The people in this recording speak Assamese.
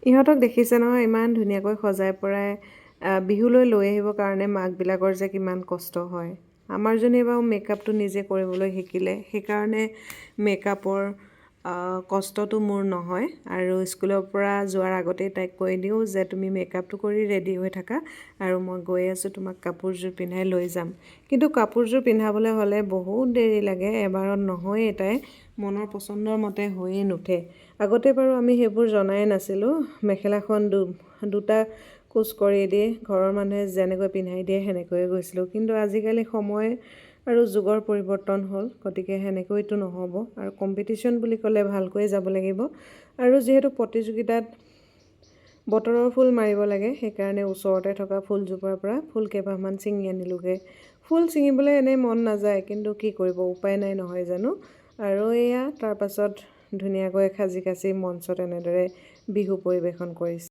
ইহঁতক দেখিছে নহয় ইমান ধুনীয়াকৈ সজাই পৰাই বিহুলৈ লৈ আহিবৰ কাৰণে মাকবিলাকৰ যে কিমান কষ্ট হয়। আমাৰ জনী বাৰু মেকআপটো নিজে কৰিবলৈ শিকিলে, সেইকাৰণে মেকআপৰ কষ্টটো মোৰ নহয়। আৰু স্কুলৰ পৰা যোৱাৰ আগতেই তাইক কৈ দিওঁ যে তুমি মেকআপটো কৰি ৰেডি হৈ থাকা আৰু মই গৈ আছোঁ, তোমাক কাপোৰযোৰ পিন্ধাই লৈ যাম। কিন্তু কাপোৰযোৰ পিন্ধাবলৈ হ'লে বহুত দেৰি লাগে, এবাৰত নহয়েই, তাই মনৰ পচন্দৰ মতে হৈয়ে নুঠে। আগতে বাৰু আমি সেইবোৰ জনাই নাছিলোঁ। মেখেলাখন দুটা কোচ কৰি দিয়ে, ঘৰৰ মানুহে যেনেকৈ পিন্ধাই দিয়ে সেনেকৈয়ে গৈছিলোঁ। কিন্তু আজিকালি সময় আৰু যুগৰ পৰিৱৰ্তন হ'ল, গতিকে সেনেকৈতো নহ'ব। আৰু কম্পিটিশ্যন বুলি ক'লে ভালকৈ যাব লাগিব। আৰু যিহেতু প্ৰতিযোগিতাত বতৰৰ ফুল মাৰিব লাগে, সেইকাৰণে ওচৰতে থকা ফুলজোপাৰ পৰা ফুল কেইপাহমান ছিঙি আনিলোগৈ। ফুল ছিঙিবলৈ এনেই মন নাযায়, কিন্তু কি কৰিব, উপায় নাই নহয় জানো। আৰু এয়া তাৰপাছত ধুনীয়াকৈ সাজি কাচি মঞ্চত এনেদৰে বিহু পৰিৱেশন কৰিছে।